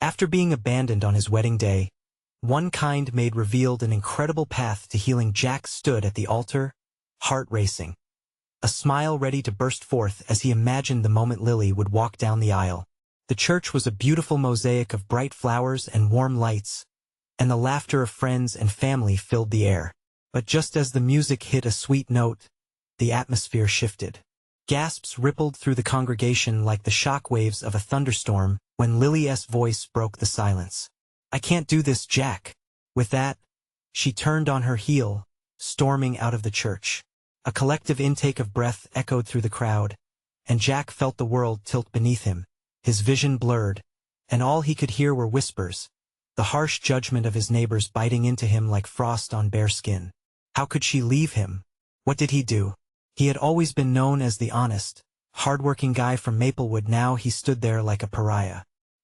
After being abandoned on his wedding day, one kind maid revealed an incredible path to healing. Jack stood at the altar, heart racing, a smile ready to burst forth as he imagined the moment Lily would walk down the aisle. The church was a beautiful mosaic of bright flowers and warm lights, and the laughter of friends and family filled the air. But just as the music hit a sweet note, the atmosphere shifted. Gasps rippled through the congregation like the shock waves of a thunderstorm when Lily's voice broke the silence. "I can't do this, Jack." With that, she turned on her heel, storming out of the church. A collective intake of breath echoed through the crowd, and Jack felt the world tilt beneath him. His vision blurred, and all he could hear were whispers, the harsh judgment of his neighbors biting into him like frost on bare skin. How could she leave him? What did he do? He had always been known as the honest, hard-working guy from Maplewood. Now he stood there like a pariah.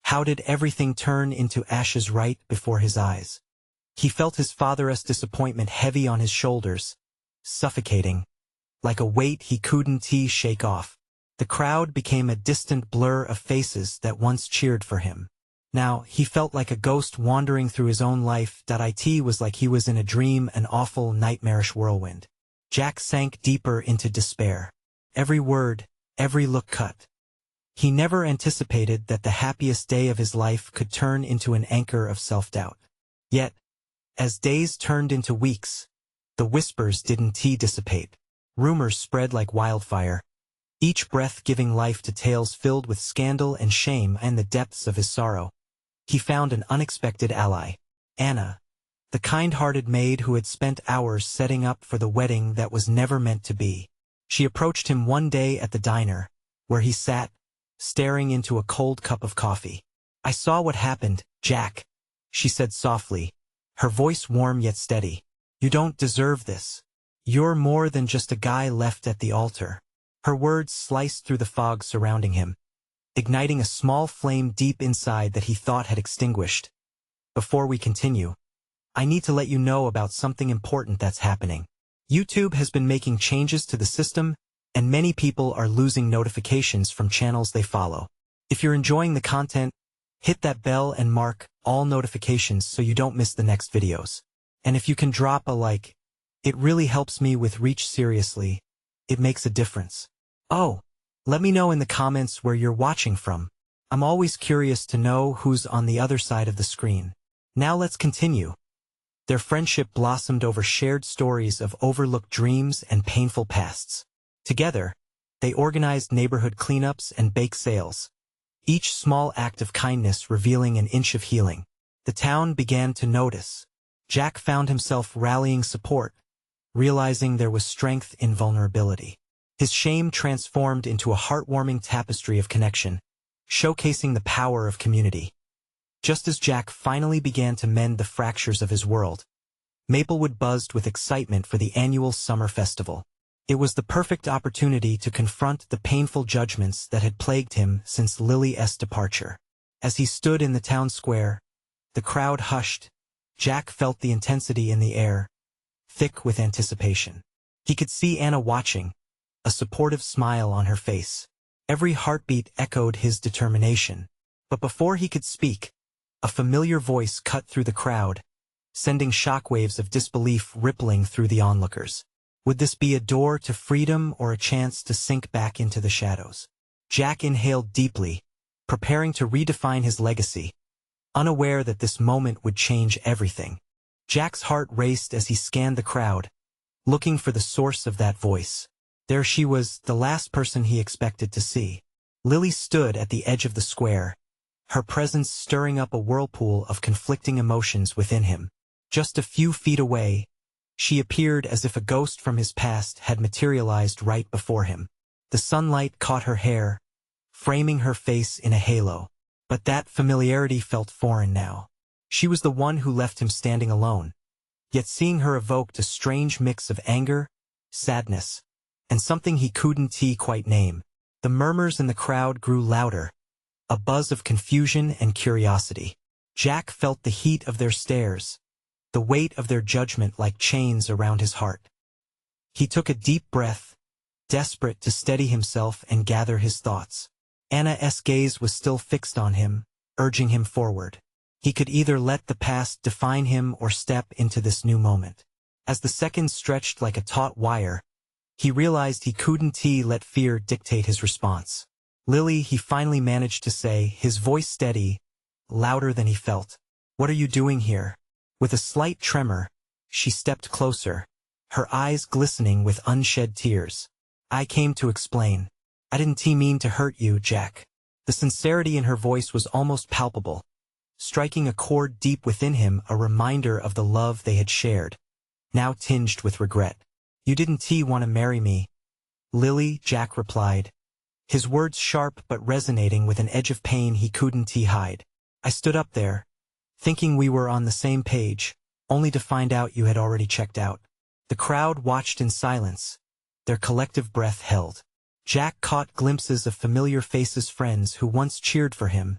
How did everything turn into ashes right before his eyes? He felt his father's disappointment heavy on his shoulders, suffocating, like a weight he couldn't shake off. The crowd became a distant blur of faces that once cheered for him. Now, he felt like a ghost wandering through his own life. It was like he was in a dream, an awful, nightmarish whirlwind. Jack sank deeper into despair. Every word, every look cut. He never anticipated that the happiest day of his life could turn into an anchor of self-doubt. Yet, as days turned into weeks, the whispers didn't dissipate. Rumors spread like wildfire, each breath giving life to tales filled with scandal and shame. And the depths of his sorrow, he found an unexpected ally. Anna, the kind-hearted maid who had spent hours setting up for the wedding that was never meant to be. She approached him one day at the diner, where he sat, staring into a cold cup of coffee. "I saw what happened, Jack," she said softly, her voice warm yet steady. "You don't deserve this. You're more than just a guy left at the altar." Her words sliced through the fog surrounding him, igniting a small flame deep inside that he thought had extinguished. "Before we continue, I need to let you know about something important that's happening. YouTube has been making changes to the system, and many people are losing notifications from channels they follow. If you're enjoying the content, hit that bell and mark all notifications so you don't miss the next videos. And if you can drop a like, it really helps me with reach. Seriously, it makes a difference. Oh, let me know in the comments where you're watching from. I'm always curious to know who's on the other side of the screen. Now let's continue. Their friendship blossomed over shared stories of overlooked dreams and painful pasts. Together, they organized neighborhood cleanups and bake sales, each small act of kindness revealing an inch of healing. The town began to notice. Jack found himself rallying support, realizing there was strength in vulnerability. His shame transformed into a heartwarming tapestry of connection, showcasing the power of community. Just as Jack finally began to mend the fractures of his world, Maplewood buzzed with excitement for the annual summer festival. It was the perfect opportunity to confront the painful judgments that had plagued him since Lily's departure. As he stood in the town square, the crowd hushed. Jack felt the intensity in the air, thick with anticipation. He could see Anna watching, a supportive smile on her face. Every heartbeat echoed his determination. But before he could speak, a familiar voice cut through the crowd, sending shockwaves of disbelief rippling through the onlookers. Would this be a door to freedom or a chance to sink back into the shadows? Jack inhaled deeply, preparing to redefine his legacy, unaware that this moment would change everything. Jack's heart raced as he scanned the crowd, looking for the source of that voice. There she was, the last person he expected to see. Lily stood at the edge of the square, her presence stirring up a whirlpool of conflicting emotions within him. Just a few feet away, she appeared as if a ghost from his past had materialized right before him. The sunlight caught her hair, framing her face in a halo. But that familiarity felt foreign now. She was the one who left him standing alone. Yet seeing her evoked a strange mix of anger, sadness, and something he couldn't quite name. The murmurs in the crowd grew louder, a buzz of confusion and curiosity. Jack felt the heat of their stares, the weight of their judgment like chains around his heart. He took a deep breath, desperate to steady himself and gather his thoughts. Anna's gaze was still fixed on him, urging him forward. He could either let the past define him or step into this new moment. As the seconds stretched like a taut wire, he realized he couldn't let fear dictate his response. "Lily," he finally managed to say, his voice steady, louder than he felt. "What are you doing here?" With a slight tremor, she stepped closer, her eyes glistening with unshed tears. "I came to explain. I didn't mean to hurt you, Jack." The sincerity in her voice was almost palpable, striking a chord deep within him, a reminder of the love they had shared, now tinged with regret. "You didn't want to marry me, Lily," Jack replied, his words sharp but resonating with an edge of pain he couldn't hide. "I stood up there, thinking we were on the same page, only to find out you had already checked out." The crowd watched in silence, their collective breath held. Jack caught glimpses of familiar faces, friends who once cheered for him,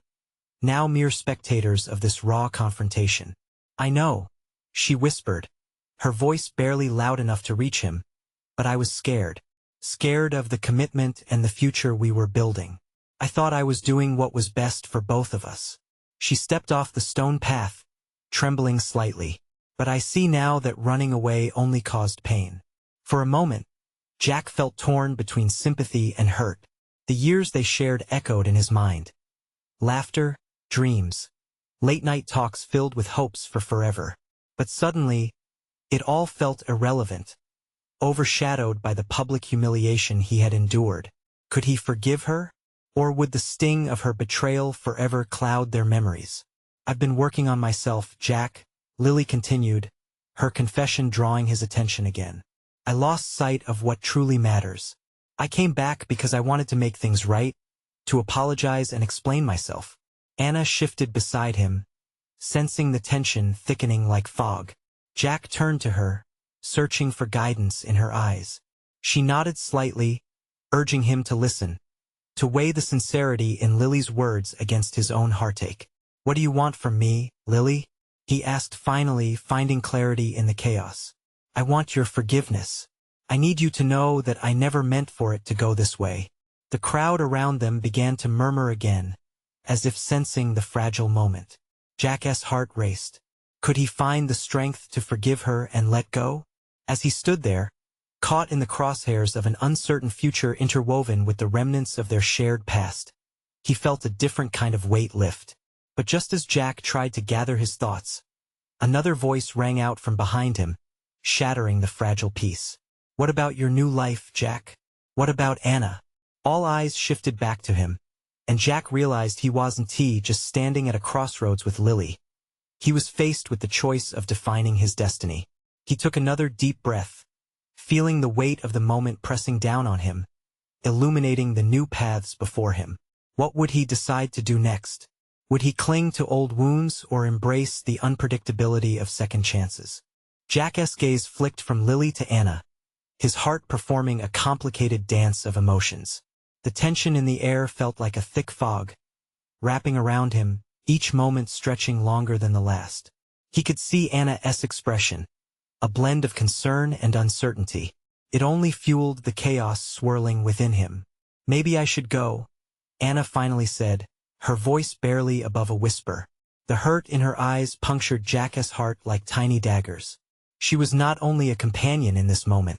now mere spectators of this raw confrontation. "I know," she whispered, her voice barely loud enough to reach him, "but I was scared. Scared of the commitment and the future we were building. I thought I was doing what was best for both of us." She stepped off the stone path, trembling slightly. "But I see now that running away only caused pain." For a moment, Jack felt torn between sympathy and hurt. The years they shared echoed in his mind. Laughter, dreams, late-night talks filled with hopes for forever. But suddenly, it all felt irrelevant, overshadowed by the public humiliation he had endured. Could he forgive her? Or would the sting of her betrayal forever cloud their memories? "I've been working on myself, Jack," Lily continued, her confession drawing his attention again. "I lost sight of what truly matters. I came back because I wanted to make things right, to apologize and explain myself." Anna shifted beside him, sensing the tension thickening like fog. Jack turned to her, searching for guidance in her eyes. She nodded slightly, urging him to listen, to weigh the sincerity in Lily's words against his own heartache. "What do you want from me, Lily?" he asked, finally finding clarity in the chaos. "I want your forgiveness. I need you to know that I never meant for it to go this way." The crowd around them began to murmur again, as if sensing the fragile moment. Jack's heart raced. Could he find the strength to forgive her and let go? As he stood there, caught in the crosshairs of an uncertain future interwoven with the remnants of their shared past, he felt a different kind of weight lift. But just as Jack tried to gather his thoughts, another voice rang out from behind him, shattering the fragile peace. "What about your new life, Jack? What about Anna?" All eyes shifted back to him, and Jack realized he wasn't just standing at a crossroads with Lily. He was faced with the choice of defining his destiny. He took another deep breath, feeling the weight of the moment pressing down on him, illuminating the new paths before him. What would he decide to do next? Would he cling to old wounds or embrace the unpredictability of second chances? Jack's gaze flicked from Lily to Anna, his heart performing a complicated dance of emotions. The tension in the air felt like a thick fog, wrapping around him, each moment stretching longer than the last. He could see Anna's expression, a blend of concern and uncertainty. It only fueled the chaos swirling within him. "Maybe I should go," Anna finally said, her voice barely above a whisper. The hurt in her eyes punctured Jack's heart like tiny daggers. She was not only a companion in this moment.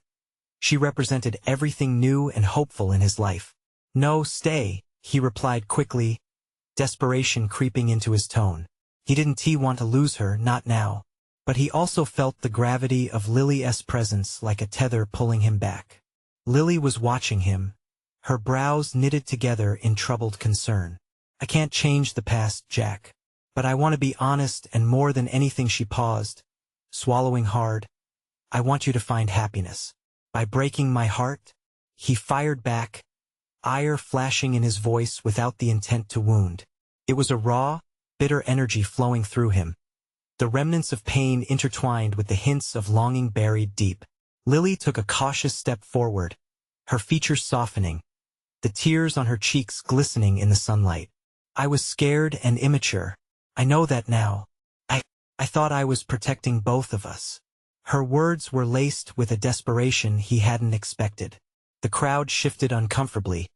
She represented everything new and hopeful in his life. "No, stay," he replied quickly, desperation creeping into his tone. He didn't want to lose her, not now. But he also felt the gravity of Lily's presence like a tether pulling him back. Lily was watching him, her brows knitted together in troubled concern. "I can't change the past, Jack. But I want to be honest, and more than anything," she paused, swallowing hard, "I want you to find happiness." "By breaking my heart?" he fired back, ire flashing in his voice without the intent to wound. It was a raw, bitter energy flowing through him, the remnants of pain intertwined with the hints of longing buried deep. Lily took a cautious step forward, her features softening, the tears on her cheeks glistening in the sunlight. "I was scared and immature. I know that now. I thought I was protecting both of us." Her words were laced with a desperation he hadn't expected. The crowd shifted uncomfortably,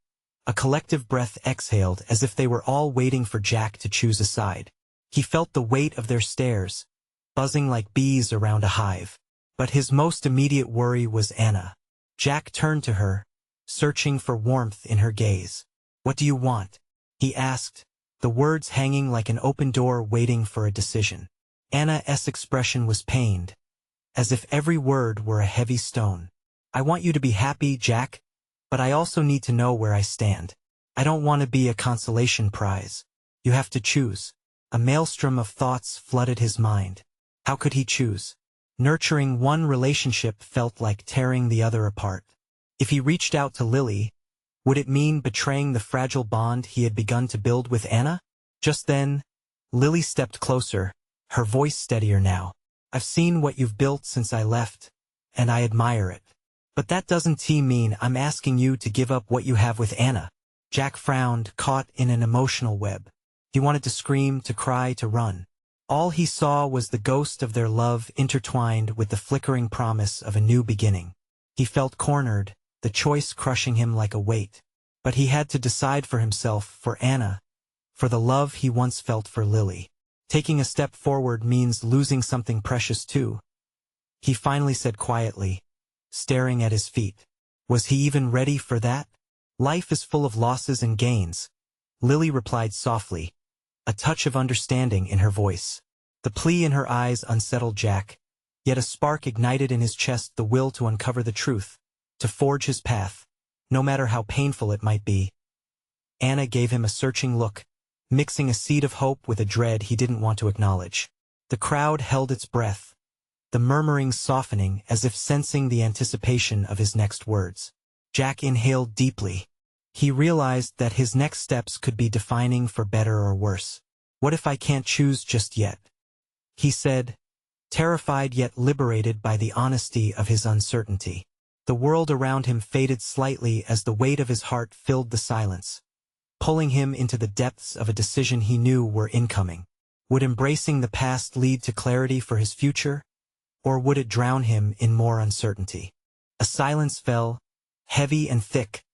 A collective breath exhaled as if they were all waiting for Jack to choose a side. He felt the weight of their stares, buzzing like bees around a hive. But his most immediate worry was Anna. Jack turned to her, searching for warmth in her gaze. "What do you want?" he asked, the words hanging like an open door waiting for a decision. Anna's expression was pained, as if every word were a heavy stone. "I want you to be happy, Jack, but I also need to know where I stand. I don't want to be a consolation prize. You have to choose." A maelstrom of thoughts flooded his mind. How could he choose? Nurturing one relationship felt like tearing the other apart. If he reached out to Lily, would it mean betraying the fragile bond he had begun to build with Anna? Just then, Lily stepped closer, her voice steadier now. "I've seen what you've built since I left, and I admire it. But that doesn't mean I'm asking you to give up what you have with Anna." Jack frowned, caught in an emotional web. He wanted to scream, to cry, to run. All he saw was the ghost of their love intertwined with the flickering promise of a new beginning. He felt cornered, the choice crushing him like a weight. But he had to decide for himself, for Anna, for the love he once felt for Lily. Taking a step forward means losing something precious too. He finally said quietly, staring at his feet. Was he even ready for that? "Life is full of losses and gains," Lily replied softly, a touch of understanding in her voice. The plea in her eyes unsettled Jack, yet a spark ignited in his chest the will to uncover the truth, to forge his path, no matter how painful it might be. Anna gave him a searching look, mixing a seed of hope with a dread he didn't want to acknowledge. The crowd held its breath, the murmurings softening as if sensing the anticipation of his next words. Jack inhaled deeply. He realized that his next steps could be defining for better or worse. "What if I can't choose just yet?" he said, terrified yet liberated by the honesty of his uncertainty. The world around him faded slightly as the weight of his heart filled the silence, pulling him into the depths of a decision he knew were incoming. Would embracing the past lead to clarity for his future, or would it drown him in more uncertainty? A silence fell, heavy and thick,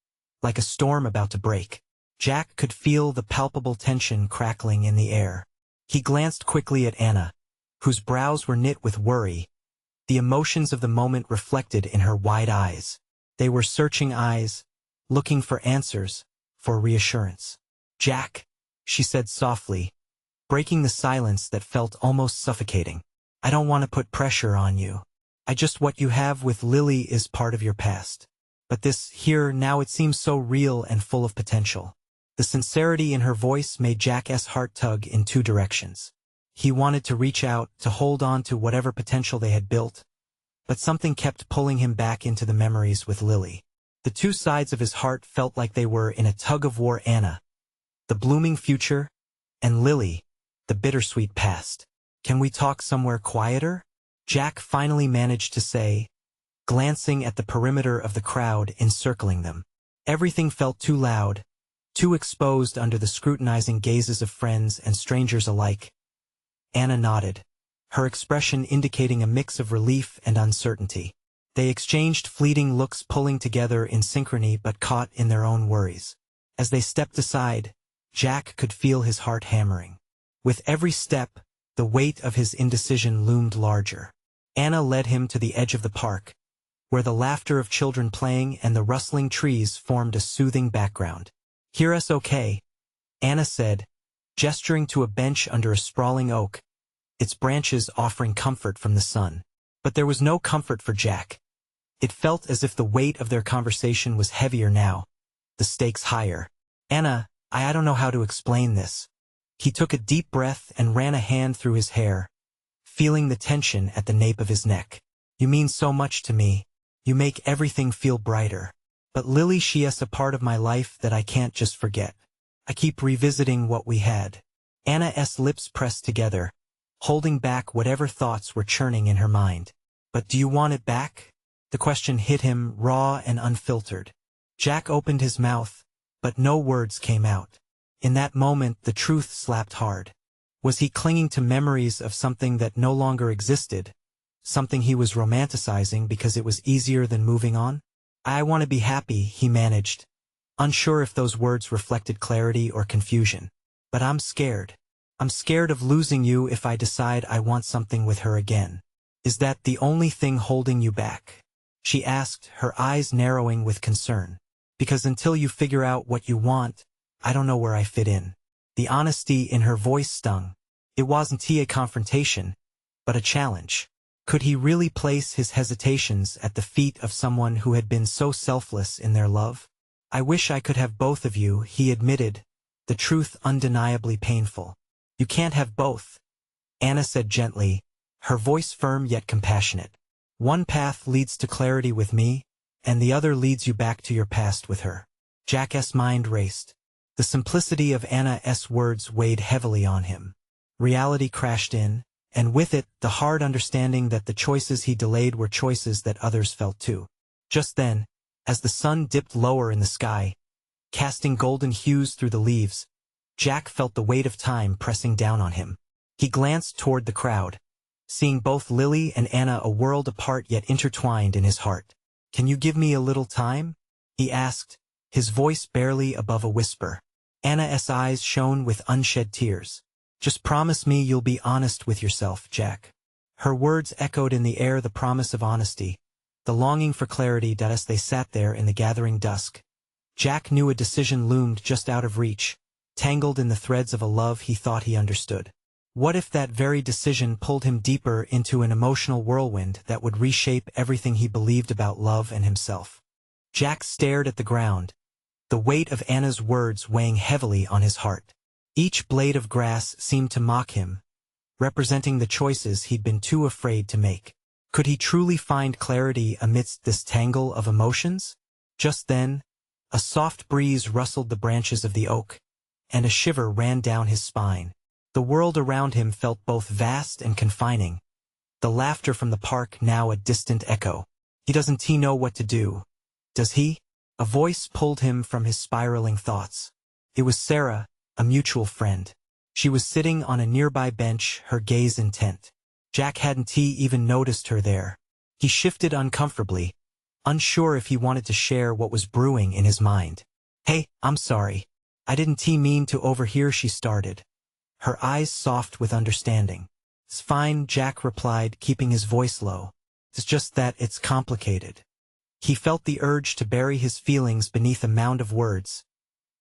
like a storm about to break. Jack could feel the palpable tension crackling in the air. He glanced quickly at Anna, whose brows were knit with worry, the emotions of the moment reflected in her wide eyes. They were searching eyes, looking for answers, for reassurance. "Jack," she said softly, breaking the silence that felt almost suffocating. "I don't want to put pressure on you. What you have with Lily is part of your past. But this here now, it seems so real and full of potential." The sincerity in her voice made Jack's heart tug in two directions. He wanted to reach out, to hold on to whatever potential they had built, but something kept pulling him back into the memories with Lily. The two sides of his heart felt like they were in a tug-of-war. Anna, the blooming future, and Lily, the bittersweet past. "Can we talk somewhere quieter?" Jack finally managed to say, glancing at the perimeter of the crowd encircling them. Everything felt too loud, too exposed under the scrutinizing gazes of friends and strangers alike. Anna nodded, her expression indicating a mix of relief and uncertainty. They exchanged fleeting looks, pulling together in synchrony but caught in their own worries. As they stepped aside, Jack could feel his heart hammering. With every step, the weight of his indecision loomed larger. Anna led him to the edge of the park, where the laughter of children playing and the rustling trees formed a soothing background. "Hear us okay?" Anna said, gesturing to a bench under a sprawling oak, its branches offering comfort from the sun. But there was no comfort for Jack. It felt as if the weight of their conversation was heavier now, the stakes higher. "Anna, I don't know how to explain this." He took a deep breath and ran a hand through his hair, feeling the tension at the nape of his neck. "You mean so much to me. You make everything feel brighter. But Lily, she's a part of my life that I can't just forget. I keep revisiting what we had." Anna's lips pressed together, holding back whatever thoughts were churning in her mind. "But do you want it back?" The question hit him raw and unfiltered. Jack opened his mouth, but no words came out. In that moment, the truth slapped hard. Was he clinging to memories of something that no longer existed? Something he was romanticizing because it was easier than moving on? "I want to be happy," he managed, unsure if those words reflected clarity or confusion. But I'm scared. I'm scared of losing you if I decide I want something with her again. Is that the only thing holding you back? She asked, her eyes narrowing with concern. Because until you figure out what you want, I don't know where I fit in. The honesty in her voice stung. It wasn't a confrontation, but a challenge. Could he really place his hesitations at the feet of someone who had been so selfless in their love? I wish I could have both of you, he admitted, the truth undeniably painful. You can't have both, Anna said gently, her voice firm yet compassionate. One path leads to clarity with me, and the other leads you back to your past with her. Jack's mind raced. The simplicity of Anna's words weighed heavily on him. Reality crashed in, and with it, the hard understanding that the choices he delayed were choices that others felt too. Just then, as the sun dipped lower in the sky, casting golden hues through the leaves, Jack felt the weight of time pressing down on him. He glanced toward the crowd, seeing both Lily and Anna a world apart yet intertwined in his heart. Can you give me a little time? He asked, his voice barely above a whisper. Anna's eyes shone with unshed tears. Just promise me you'll be honest with yourself, Jack. Her words echoed in the air, the promise of honesty, the longing for clarity. As they sat there in the gathering dusk, Jack knew a decision loomed just out of reach, tangled in the threads of a love he thought he understood. What if that very decision pulled him deeper into an emotional whirlwind that would reshape everything he believed about love and himself? Jack stared at the ground, the weight of Anna's words weighing heavily on his heart. Each blade of grass seemed to mock him, representing the choices he'd been too afraid to make. Could he truly find clarity amidst this tangle of emotions? Just then, a soft breeze rustled the branches of the oak, and a shiver ran down his spine. The world around him felt both vast and confining, the laughter from the park now a distant echo. He doesn't know what to do, does he? A voice pulled him from his spiraling thoughts. It was Sarah, a mutual friend. She was sitting on a nearby bench, her gaze intent. Jack hadn't even noticed her there. He shifted uncomfortably, unsure if he wanted to share what was brewing in his mind. Hey, I'm sorry. I didn't mean to overhear, she started, her eyes soft with understanding. It's fine, Jack replied, keeping his voice low. It's just that it's complicated. He felt the urge to bury his feelings beneath a mound of words,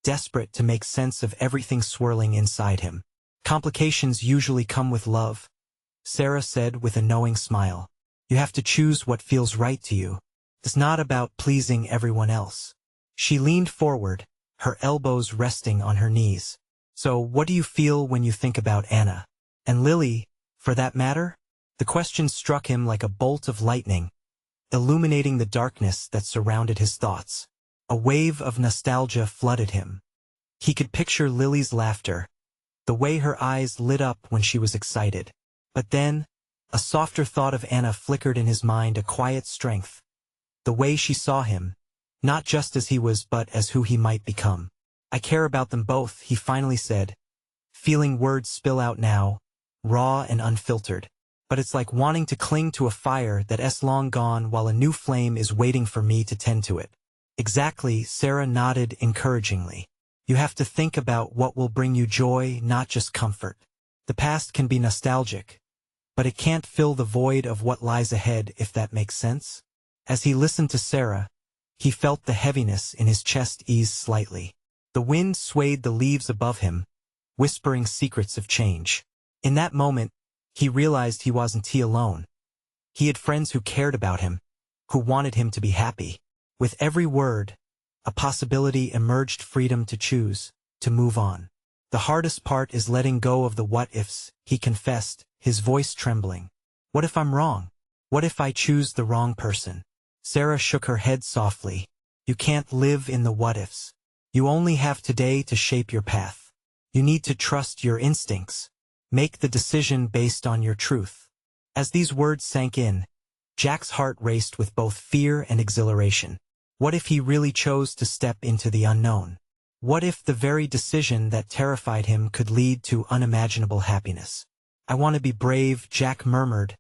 desperate to make sense of everything swirling inside him. Complications usually come with love, Sarah said with a knowing smile. You have to choose what feels right to you. It's not about pleasing everyone else. She leaned forward, her elbows resting on her knees. So what do you feel when you think about Anna? And Lily, for that matter? The question struck him like a bolt of lightning, illuminating the darkness that surrounded his thoughts. A wave of nostalgia flooded him. He could picture Lily's laughter, the way her eyes lit up when she was excited. But then, a softer thought of Anna flickered in his mind, a quiet strength. The way she saw him, not just as he was but as who he might become. I care about them both, he finally said, feeling words spill out now, raw and unfiltered. But it's like wanting to cling to a fire that's long gone while a new flame is waiting for me to tend to it. Exactly, Sarah nodded encouragingly. You have to think about what will bring you joy, not just comfort. The past can be nostalgic, but it can't fill the void of what lies ahead, if that makes sense. As he listened to Sarah, he felt the heaviness in his chest ease slightly. The wind swayed the leaves above him, whispering secrets of change. In that moment, he realized he wasn't alone. He had friends who cared about him, who wanted him to be happy. With every word, a possibility emerged, freedom to choose, to move on. The hardest part is letting go of the what-ifs, he confessed, his voice trembling. What if I'm wrong? What if I choose the wrong person? Sarah shook her head softly. You can't live in the what-ifs. You only have today to shape your path. You need to trust your instincts. Make the decision based on your truth. As these words sank in, Jack's heart raced with both fear and exhilaration. What if he really chose to step into the unknown? What if the very decision that terrified him could lead to unimaginable happiness? I want to be brave, Jack murmured,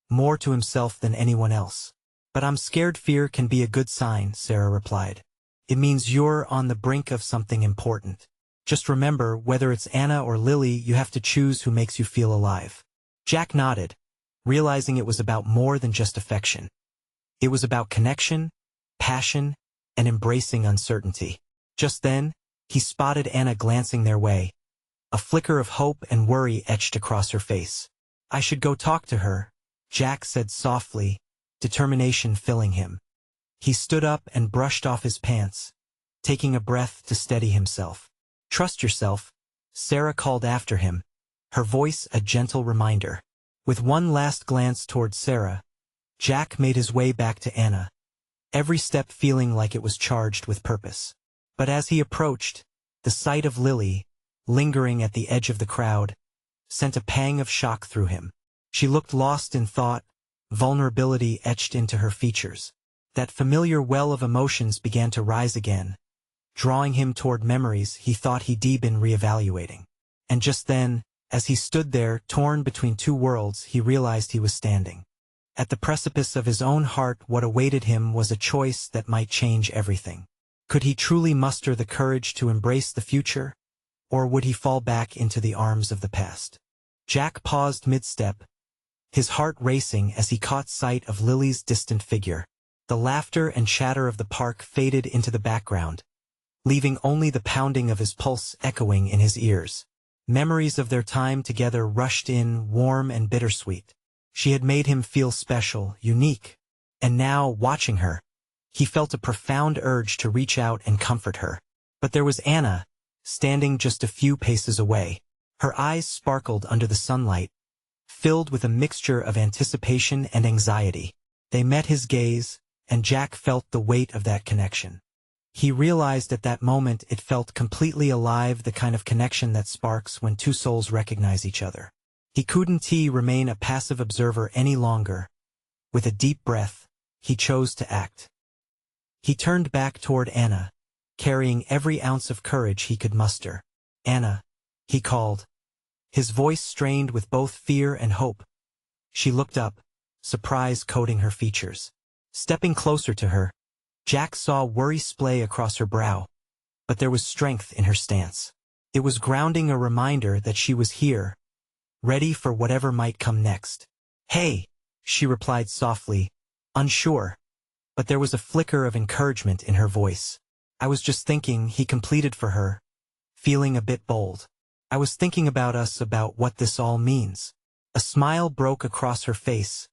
more to himself than anyone else. But I'm scared. Fear can be a good sign, Sarah replied. It means you're on the brink of something important. Just remember, whether it's Anna or Lily, you have to choose who makes you feel alive. Jack nodded, realizing it was about more than just affection. It was about connection, passion, and embracing uncertainty. Just then, he spotted Anna glancing their way. A flicker of hope and worry etched across her face. "I should go talk to her," Jack said softly, determination filling him. He stood up and brushed off his pants, taking a breath to steady himself. "Trust yourself," Sarah called after him, her voice a gentle reminder. With one last glance toward Sarah, Jack made his way back to Anna, every step feeling like it was charged with purpose. But as he approached, the sight of Lily, lingering at the edge of the crowd, sent a pang of shock through him. She looked lost in thought, vulnerability etched into her features. That familiar well of emotions began to rise again, drawing him toward memories he thought he'd been reevaluating. And just then, as he stood there, torn between two worlds, he realized he was standing at the precipice of his own heart. What awaited him was a choice that might change everything. Could he truly muster the courage to embrace the future, or would he fall back into the arms of the past? Jack paused mid-step, his heart racing as he caught sight of Lily's distant figure. The laughter and chatter of the park faded into the background, leaving only the pounding of his pulse echoing in his ears. Memories of their time together rushed in, warm and bittersweet. She had made him feel special, unique, and now, watching her, he felt a profound urge to reach out and comfort her. But there was Anna, standing just a few paces away. Her eyes sparkled under the sunlight, filled with a mixture of anticipation and anxiety. They met his gaze, and Jack felt the weight of that connection. He realized at that moment it felt completely alive, the kind of connection that sparks when two souls recognize each other. He couldn't remain a passive observer any longer. With a deep breath, he chose to act. He turned back toward Anna, carrying every ounce of courage he could muster. "Anna," he called, his voice strained with both fear and hope. She looked up, surprise coating her features. Stepping closer to her, Jack saw worry splay across her brow, but there was strength in her stance. It was grounding, a reminder that she was here, ready for whatever might come next. "Hey," she replied softly, unsure, but there was a flicker of encouragement in her voice. "I was just thinking," he completed for her, feeling a bit bold. "I was thinking about us, about what this all means." A smile broke across her face,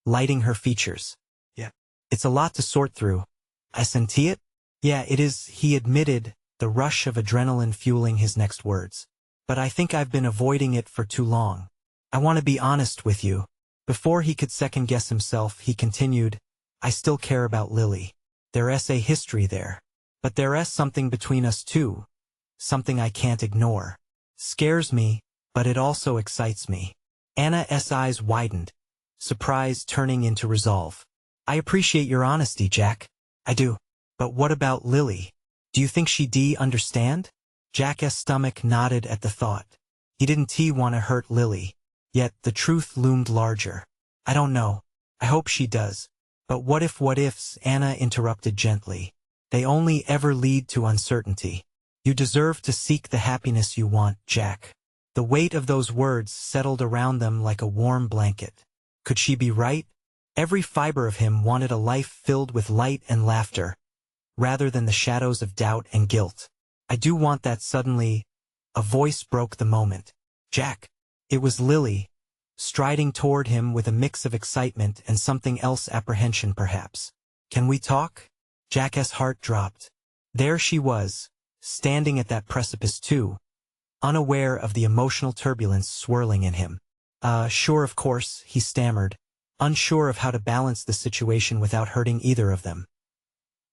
lighting her features. "Yeah, it's a lot to sort through. I senti it?" "Yeah, it is," he admitted, the rush of adrenaline fueling his next words. "But I think I've been avoiding it for too long. I want to be honest with you." Before he could second-guess himself, he continued, "I still care about Lily. There's a history there. But there's something between us too. Something I can't ignore. Scares me, but it also excites me." Anna's eyes widened, surprise turning into resolve. "I appreciate your honesty, Jack. I do. But what about Lily? Do you think she'd understand?" Jack's stomach nodded at the thought. He didn't want to hurt Lily, yet the truth loomed larger. "I don't know. I hope she does. But what ifs?" Anna interrupted gently. "They only ever lead to uncertainty. You deserve to seek the happiness you want, Jack." The weight of those words settled around them like a warm blanket. Could she be right? Every fiber of him wanted a life filled with light and laughter, rather than the shadows of doubt and guilt. "I do want that." Suddenly, a voice broke the moment. "Jack." It was Lily, striding toward him with a mix of excitement and something else, apprehension perhaps. "Can we talk?" Jack's heart dropped. There she was, standing at that precipice too, unaware of the emotional turbulence swirling in him. Sure, of course," he stammered, unsure of how to balance the situation without hurting either of them.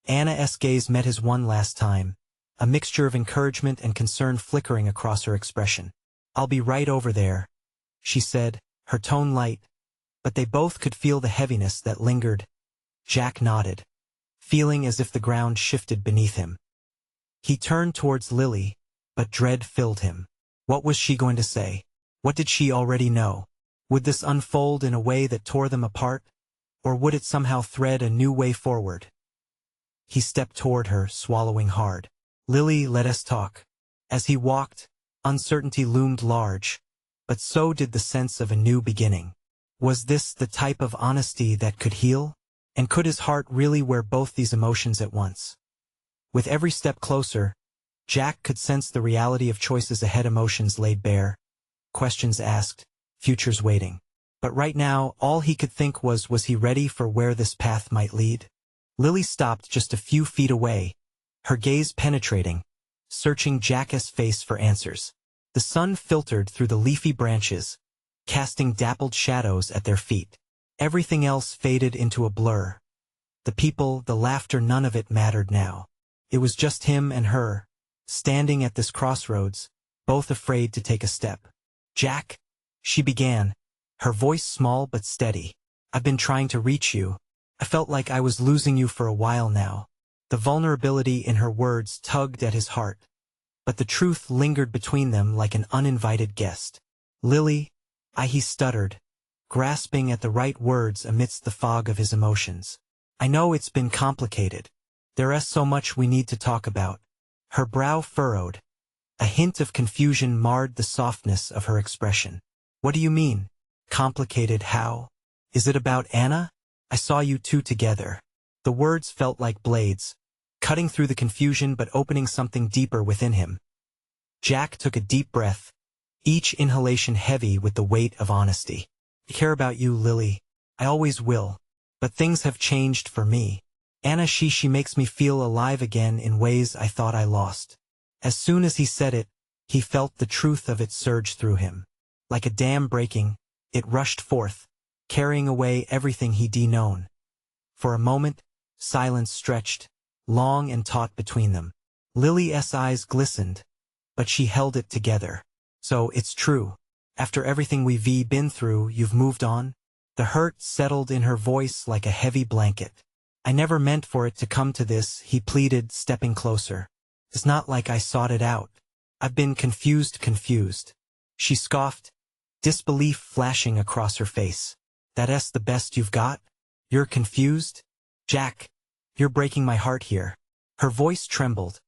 Anna's gaze met his one last time, a mixture of encouragement and concern flickering across her expression. "I'll be right over there," she said, her tone light, but they both could feel the heaviness that lingered. Jack nodded, feeling as if the ground shifted beneath him. He turned towards Lily, but dread filled him. What was she going to say? What did she already know? Would this unfold in a way that tore them apart, or would it somehow thread a new way forward? He stepped toward her, swallowing hard. "Lily, let us talk." As he walked, uncertainty loomed large, but so did the sense of a new beginning. Was this the type of honesty that could heal? And could his heart really wear both these emotions at once? With every step closer, Jack could sense the reality of choices ahead, emotions laid bare, questions asked, futures waiting. But right now, all he could think was he ready for where this path might lead? Lily stopped just a few feet away, her gaze penetrating, searching Jack's face for answers. The sun filtered through the leafy branches, casting dappled shadows at their feet. Everything else faded into a blur. The people, the laughter, none of it mattered now. It was just him and her, standing at this crossroads, both afraid to take a step. "Jack," she began, her voice small but steady. "I've been trying to reach you. I felt like I was losing you for a while now." The vulnerability in her words tugged at his heart, but the truth lingered between them like an uninvited guest. "Lily," he stuttered, grasping at the right words amidst the fog of his emotions. "I know it's been complicated. There's so much we need to talk about." Her brow furrowed. A hint of confusion marred the softness of her expression. "What do you mean? Complicated how? Is it about Anna? I saw you two together." The words felt like blades, cutting through the confusion but opening something deeper within him. Jack took a deep breath, each inhalation heavy with the weight of honesty. "I care about you, Lily. I always will. But things have changed for me. Anna, she makes me feel alive again in ways I thought I lost." As soon as he said it, he felt the truth of it surge through him. Like a dam breaking, it rushed forth, carrying away everything he'd known. For a moment, silence stretched, long and taut between them. Lily's eyes glistened, but she held it together. "So it's true. After everything we've been through, you've moved on?" The hurt settled in her voice like a heavy blanket. "I never meant for it to come to this," he pleaded, stepping closer. "It's not like I sought it out. I've been confused." She scoffed, disbelief flashing across her face. "That's the best you've got? You're confused? Jack, you're breaking my heart here." Her voice trembled,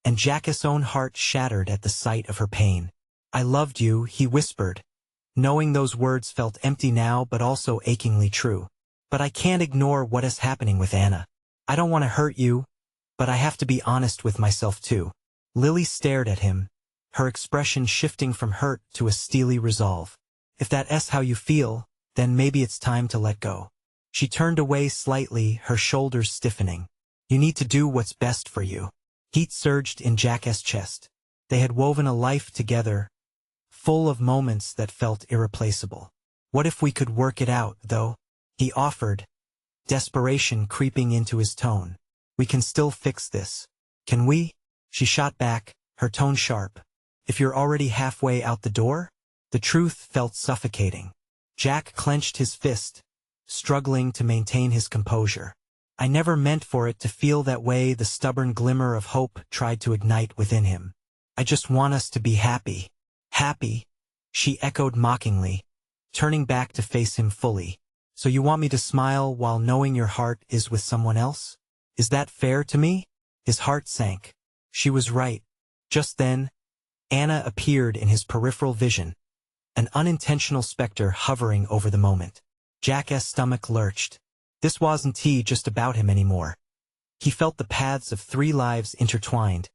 and Jack's own heart shattered at the sight of her pain. "I loved you," he whispered, knowing those words felt empty now but also achingly true. "But I can't ignore what is happening with Anna. I don't want to hurt you, but I have to be honest with myself too." Lily stared at him, her expression shifting from hurt to a steely resolve. "If that's how you feel, then maybe it's time to let go." She turned away slightly, her shoulders stiffening. "You need to do what's best for you." Heat surged in Jack's chest. They had woven a life together, full of moments that felt irreplaceable. "What if we could work it out, though?" he offered, desperation creeping into his tone. "We can still fix this. Can we?" She shot back, her tone sharp. "If you're already halfway out the door?" The truth felt suffocating. Jack clenched his fist, struggling to maintain his composure. "I never meant for it to feel that way." The stubborn glimmer of hope tried to ignite within him. "I just want us to be happy." "Happy?" she echoed mockingly, turning back to face him fully. "So you want me to smile while knowing your heart is with someone else? Is that fair to me?" His heart sank. She was right. Just then, Anna appeared in his peripheral vision, an unintentional specter hovering over the moment. Jack's stomach lurched. This wasn't just about him anymore. He felt the paths of 3 lives intertwined,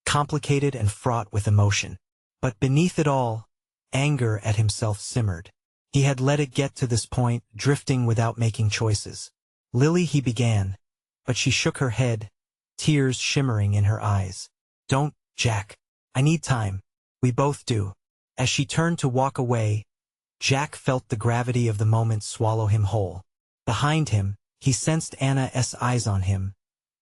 complicated and fraught with emotion. But beneath it all, anger at himself simmered. He had let it get to this point, drifting without making choices. "Lily," he began, but she shook her head, tears shimmering in her eyes. "Don't, Jack. I need time. We both do." As she turned to walk away, Jack felt the gravity of the moment swallow him whole. Behind him, he sensed Anna's eyes on him,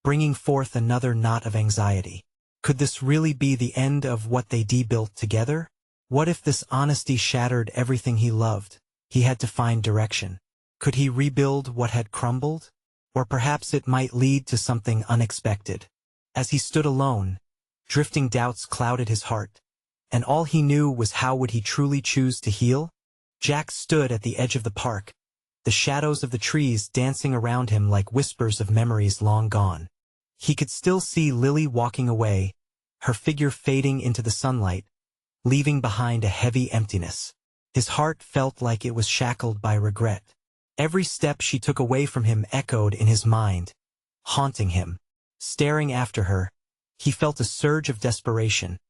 bringing forth another knot of anxiety. Could this really be the end of what they built together? What if this honesty shattered everything he loved? He had to find direction. Could he rebuild what had crumbled? Or perhaps it might lead to something unexpected. As he stood alone, drifting doubts clouded his heart, and all he knew was how would he truly choose to heal? Jack stood at the edge of the park, the shadows of the trees dancing around him like whispers of memories long gone. He could still see Lily walking away, her figure fading into the sunlight, leaving behind a heavy emptiness. His heart felt like it was shackled by regret. Every step she took away from him echoed in his mind, haunting him. Staring after her, he felt a surge of desperation,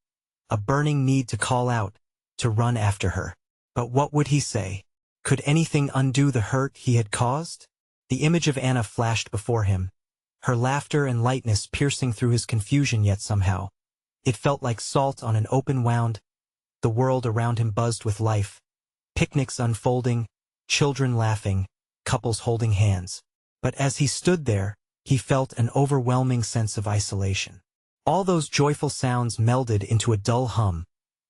a burning need to call out, to run after her. But what would he say? Could anything undo the hurt he had caused? The image of Anna flashed before him, her laughter and lightness piercing through his confusion, yet somehow it felt like salt on an open wound. The world around him buzzed with life, picnics unfolding, children laughing, couples holding hands. But as he stood there, he felt an overwhelming sense of isolation. All those joyful sounds melded into a dull hum,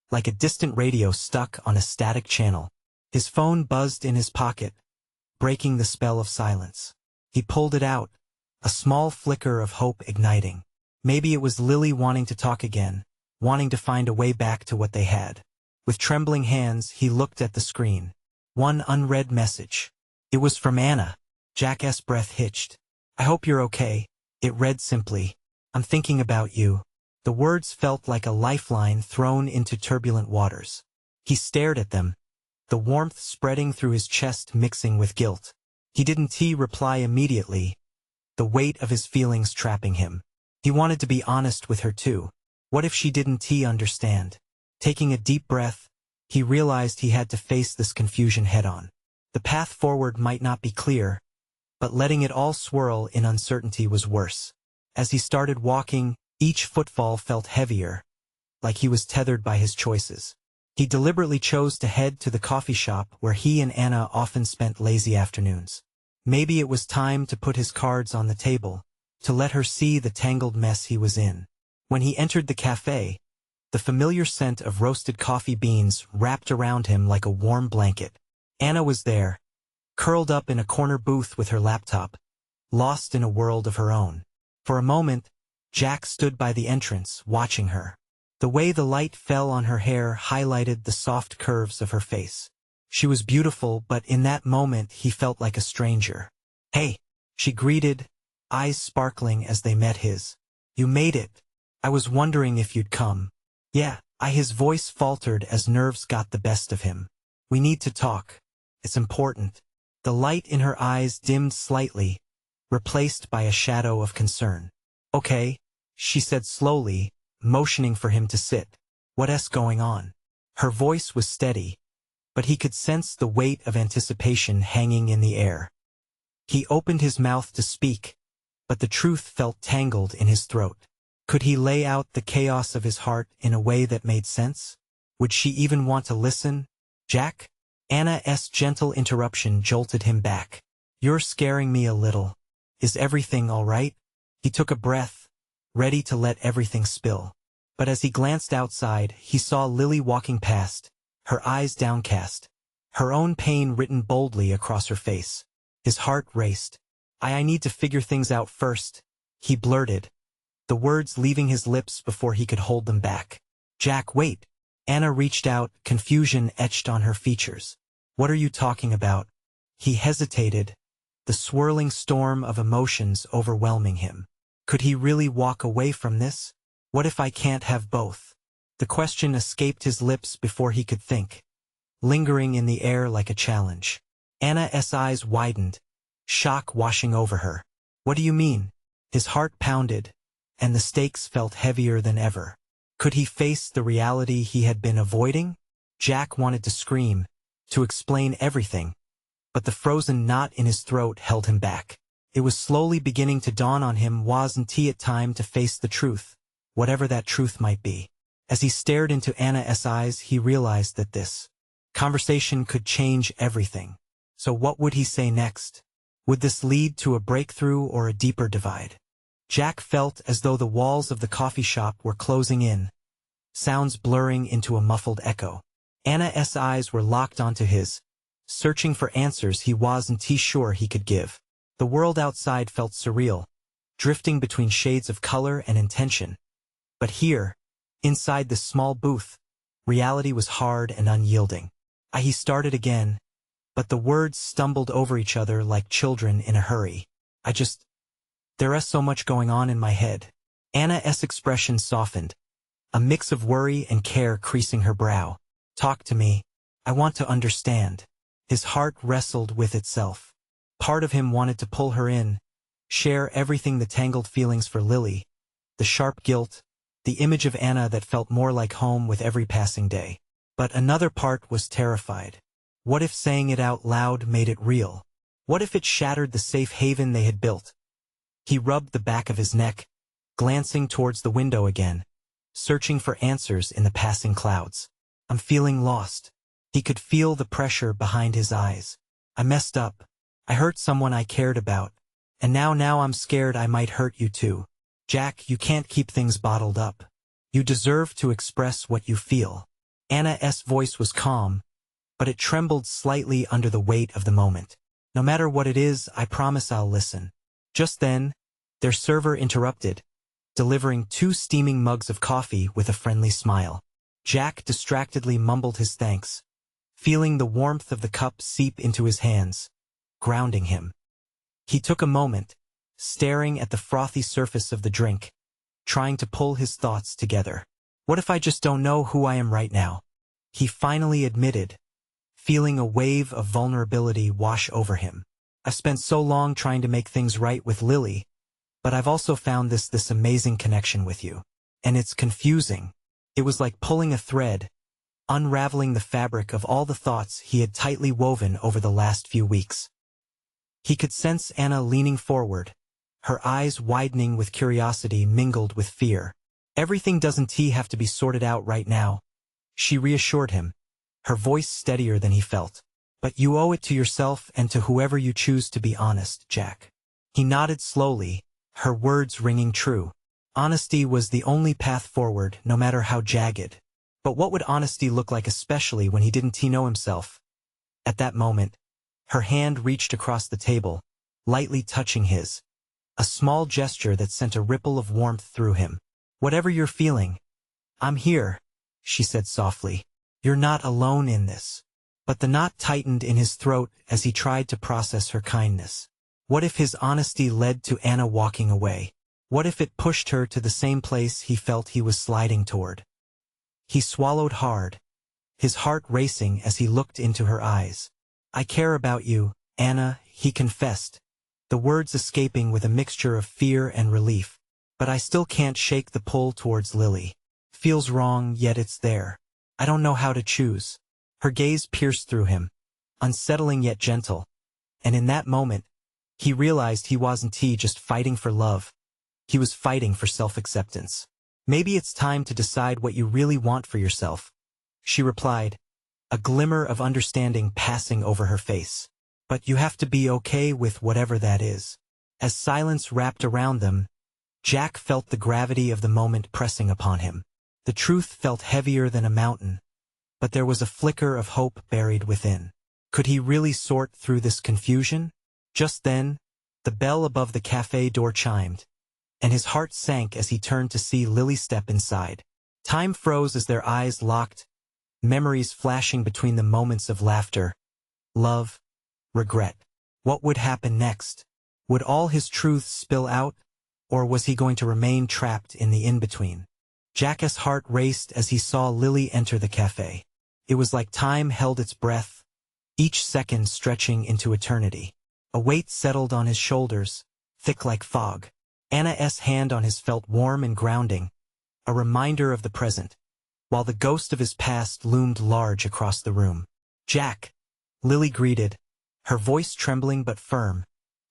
like a distant radio stuck on a static channel. His phone buzzed in his pocket, breaking the spell of silence. He pulled it out, a small flicker of hope igniting. Maybe it was Lily wanting to talk again, wanting to find a way back to what they had. With trembling hands, he looked at the screen. One unread message. It was from Anna. Jack's breath hitched. "I hope you're okay," it read simply. "I'm thinking about you." The words felt like a lifeline thrown into turbulent waters. He stared at them, the warmth spreading through his chest mixing with guilt. He didn't reply immediately, the weight of his feelings trapping him. He wanted to be honest with her too. What if she didn't understand? Taking a deep breath, he realized he had to face this confusion head-on. The path forward might not be clear, but letting it all swirl in uncertainty was worse. As he started walking, each footfall felt heavier, like he was tethered by his choices. He deliberately chose to head to the coffee shop where he and Anna often spent lazy afternoons. Maybe it was time to put his cards on the table, to let her see the tangled mess he was in. When he entered the cafe, the familiar scent of roasted coffee beans wrapped around him like a warm blanket. Anna was there, curled up in a corner booth with her laptop, lost in a world of her own. For a moment, Jack stood by the entrance, watching her. The way the light fell on her hair highlighted the soft curves of her face. She was beautiful, but in that moment he felt like a stranger. "Hey," she greeted, eyes sparkling as they met his. "You made it. I was wondering if you'd come." "Yeah, his voice faltered as nerves got the best of him. "We need to talk. It's important." The light in her eyes dimmed slightly, replaced by a shadow of concern. "Okay," she said slowly, motioning for him to sit. "What's going on?" Her voice was steady, but he could sense the weight of anticipation hanging in the air. He opened his mouth to speak, but the truth felt tangled in his throat. Could he lay out the chaos of his heart in a way that made sense? Would she even want to listen? "Jack?" Anna's gentle interruption jolted him back. "You're scaring me a little. Is everything all right?" He took a breath, ready to let everything spill. But as he glanced outside, he saw Lily walking past, her eyes downcast, her own pain written boldly across her face. His heart raced. I need to figure things out first," he blurted, the words leaving his lips before he could hold them back. "Jack, wait." Anna reached out, confusion etched on her features. "What are you talking about?" He hesitated, the swirling storm of emotions overwhelming him. Could he really walk away from this? What if I can't have both? The question escaped his lips before he could think, lingering in the air like a challenge. Anna's eyes widened, shock washing over her. "What do you mean?" His heart pounded, and the stakes felt heavier than ever. Could he face the reality he had been avoiding? Jack wanted to scream, to explain everything, but the frozen knot in his throat held him back. It was slowly beginning to dawn on him, wasn't it time to face the truth, whatever that truth might be. As he stared into Anna's eyes, he realized that this conversation could change everything. So what would he say next? Would this lead to a breakthrough or a deeper divide? Jack felt as though the walls of the coffee shop were closing in, sounds blurring into a muffled echo. Anna's eyes were locked onto his, searching for answers he wasn't sure he could give. The world outside felt surreal, drifting between shades of color and intention. But here, inside this small booth, reality was hard and unyielding. He started again, but the words stumbled over each other like children in a hurry. There is so much going on in my head. Anna's expression softened, a mix of worry and care creasing her brow. Talk to me. I want to understand. His heart wrestled with itself. Part of him wanted to pull her in, share everything, the tangled feelings for Lily, the sharp guilt, the image of Anna that felt more like home with every passing day. But another part was terrified. What if saying it out loud made it real? What if it shattered the safe haven they had built? He rubbed the back of his neck, glancing towards the window again, searching for answers in the passing clouds. I'm feeling lost. He could feel the pressure behind his eyes. I messed up. I hurt someone I cared about. And now I'm scared I might hurt you too. Jack, you can't keep things bottled up. You deserve to express what you feel. Anna's voice was calm, but it trembled slightly under the weight of the moment. No matter what it is, I promise I'll listen. Just then, their server interrupted, delivering 2 steaming mugs of coffee with a friendly smile. Jack distractedly mumbled his thanks, feeling the warmth of the cup seep into his hands, grounding him. He took a moment, staring at the frothy surface of the drink, trying to pull his thoughts together. What if I just don't know who I am right now? He finally admitted, feeling a wave of vulnerability wash over him. I've spent so long trying to make things right with Lily, but I've also found this amazing connection with you. And it's confusing. It was like pulling a thread, unraveling the fabric of all the thoughts he had tightly woven over the last few weeks. He could sense Anna leaning forward, her eyes widening with curiosity mingled with fear. Everything doesn't have to be sorted out right now, she reassured him, her voice steadier than he felt. But you owe it to yourself and to whoever you choose to be honest, Jack. He nodded slowly, her words ringing true. Honesty was the only path forward, no matter how jagged. But what would honesty look like, especially when he didn't know himself? At that moment, her hand reached across the table, lightly touching his, a small gesture that sent a ripple of warmth through him. Whatever you're feeling, I'm here, she said softly. You're not alone in this. But the knot tightened in his throat as he tried to process her kindness. What if his honesty led to Anna walking away? What if it pushed her to the same place he felt he was sliding toward? He swallowed hard, his heart racing as he looked into her eyes. I care about you, Anna, he confessed, the words escaping with a mixture of fear and relief. But I still can't shake the pull towards Lily. Feels wrong, yet it's there. I don't know how to choose. Her gaze pierced through him, unsettling yet gentle. And in that moment, he realized he wasn't just fighting for love. He was fighting for self-acceptance. Maybe it's time to decide what you really want for yourself, she replied, a glimmer of understanding passing over her face. But you have to be okay with whatever that is. As silence wrapped around them, Jack felt the gravity of the moment pressing upon him. The truth felt heavier than a mountain, but there was a flicker of hope buried within. Could he really sort through this confusion? Just then, the bell above the cafe door chimed, and his heart sank as he turned to see Lily step inside. Time froze as their eyes locked, memories flashing between the moments of laughter, love, regret. What would happen next? Would all his truths spill out, or was he going to remain trapped in the in-between? Jack's heart raced as he saw Lily enter the cafe. It was like time held its breath, each second stretching into eternity. A weight settled on his shoulders, thick like fog. Anna's hand on his felt warm and grounding, a reminder of the present, while the ghost of his past loomed large across the room. Jack, Lily greeted, her voice trembling but firm.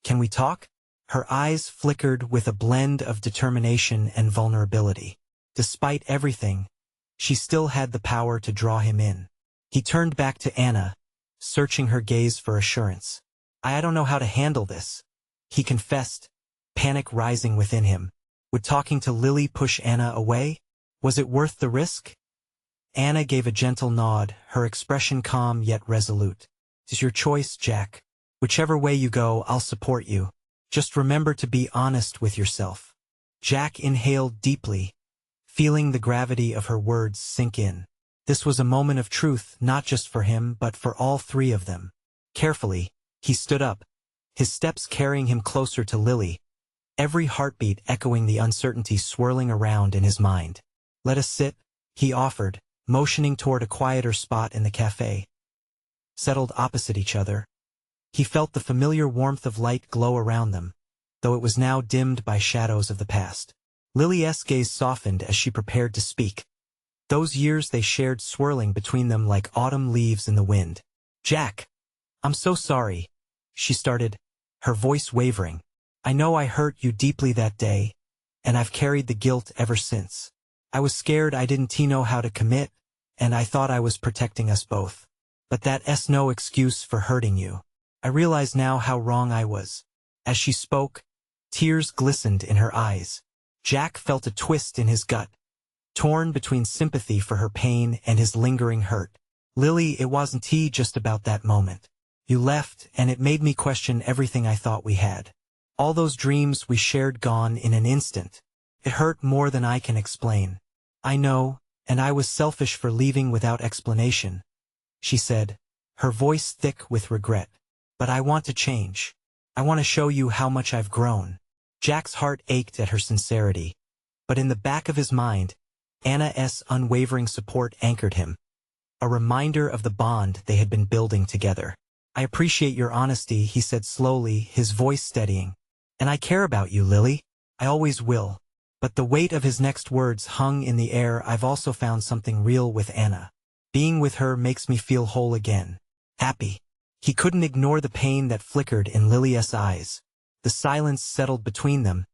Can we talk? Her eyes flickered with a blend of determination and vulnerability. Despite everything, she still had the power to draw him in. He turned back to Anna, searching her gaze for assurance. I don't know how to handle this, he confessed, panic rising within him. Would talking to Lily push Anna away? Was it worth the risk? Anna gave a gentle nod, her expression calm yet resolute. It's your choice, Jack. Whichever way you go, I'll support you. Just remember to be honest with yourself. Jack inhaled deeply, feeling the gravity of her words sink in. This was a moment of truth, not just for him, but for all three of them. Carefully, he stood up, his steps carrying him closer to Lily, every heartbeat echoing the uncertainty swirling around in his mind. "Let us sit," he offered, motioning toward a quieter spot in the cafe. Settled opposite each other, he felt the familiar warmth of light glow around them, though it was now dimmed by shadows of the past. Lily's gaze softened as she prepared to speak, those years they shared swirling between them like autumn leaves in the wind. "Jack, I'm so sorry," she started, her voice wavering. "I know I hurt you deeply that day, and I've carried the guilt ever since. I was scared I didn't know how to commit, and I thought I was protecting us both. But that's no excuse for hurting you. I realize now how wrong I was." As she spoke, tears glistened in her eyes. Jack felt a twist in his gut, torn between sympathy for her pain and his lingering hurt. "Lily, it wasn't just about that moment. You left, and it made me question everything I thought we had. All those dreams we shared gone in an instant. It hurt more than I can explain. I know, and I was selfish for leaving without explanation," she said, her voice thick with regret. "But I want to change. I want to show you how much I've grown." Jack's heart ached at her sincerity, but in the back of his mind, Anna's unwavering support anchored him, a reminder of the bond they had been building together. "I appreciate your honesty," he said slowly, his voice steadying. "And I care about you, Lily. I always will." But the weight of his next words hung in the air. "I've also found something real with Anna. Being with her makes me feel whole again. Happy." He couldn't ignore the pain that flickered in Lily's eyes. The silence settled between them,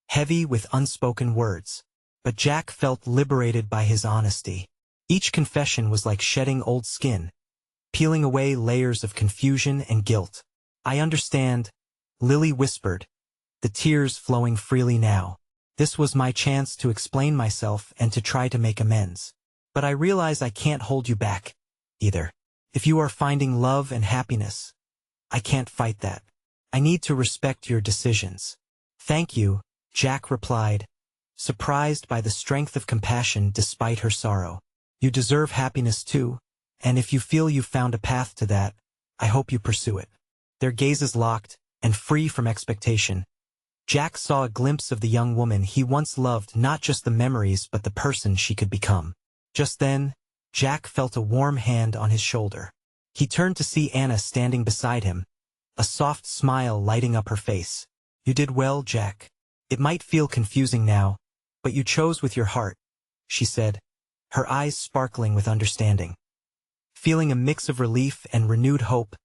heavy with unspoken words. But Jack felt liberated by his honesty. Each confession was like shedding old skin, peeling away layers of confusion and guilt. "I understand," Lily whispered, the tears flowing freely now. "This was my chance to explain myself and to try to make amends. But I realize I can't hold you back, either. If you are finding love and happiness, I can't fight that. I need to respect your decisions." "Thank you," Jack replied, surprised by the strength of compassion despite her sorrow. "You deserve happiness too, and if you feel you've found a path to that, I hope you pursue it." Their gazes locked, and free from expectation, Jack saw a glimpse of the young woman he once loved, not just the memories but the person she could become. Just then, Jack felt a warm hand on his shoulder. He turned to see Anna standing beside him, a soft smile lighting up her face. "You did well, Jack. It might feel confusing now, but you chose with your heart," she said, her eyes sparkling with understanding. Feeling a mix of relief and renewed hope,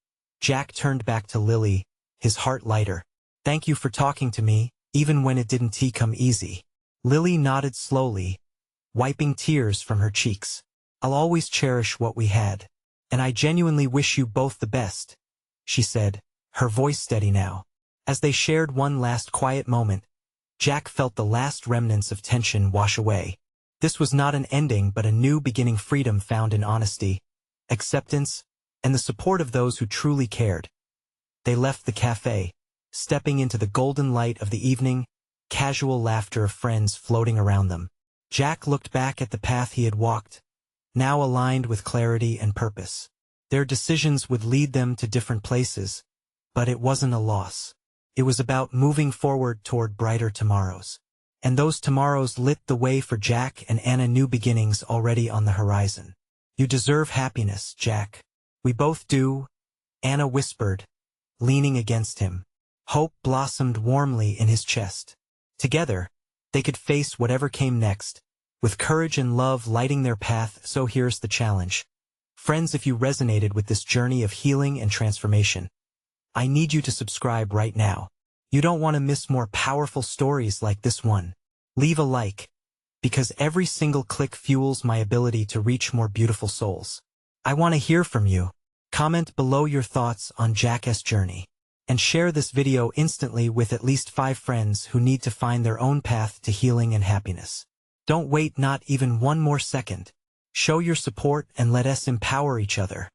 Jack turned back to Lily, his heart lighter. "Thank you for talking to me, even when it didn't come easy." Lily nodded slowly, wiping tears from her cheeks. "I'll always cherish what we had, and I genuinely wish you both the best," she said, her voice steady now. As they shared one last quiet moment, Jack felt the last remnants of tension wash away. This was not an ending but a new beginning, freedom found in honesty, acceptance, and the support of those who truly cared. They left the cafe, stepping into the golden light of the evening, casual laughter of friends floating around them. Jack looked back at the path he had walked, now aligned with clarity and purpose. Their decisions would lead them to different places, but it wasn't a loss. It was about moving forward toward brighter tomorrows. And those tomorrows lit the way for Jack and Anna, new beginnings already on the horizon. "You deserve happiness, Jack." "We both do," Anna whispered, leaning against him. Hope blossomed warmly in his chest. Together, they could face whatever came next, with courage and love lighting their path. So here's the challenge. Friends, if you resonated with this journey of healing and transformation, I need you to subscribe right now. You don't want to miss more powerful stories like this one. Leave a like, because every single click fuels my ability to reach more beautiful souls. I want to hear from you. Comment below your thoughts on Jack's journey, and share this video instantly with at least 5 friends who need to find their own path to healing and happiness. Don't wait not even one more second. Show your support and let us empower each other.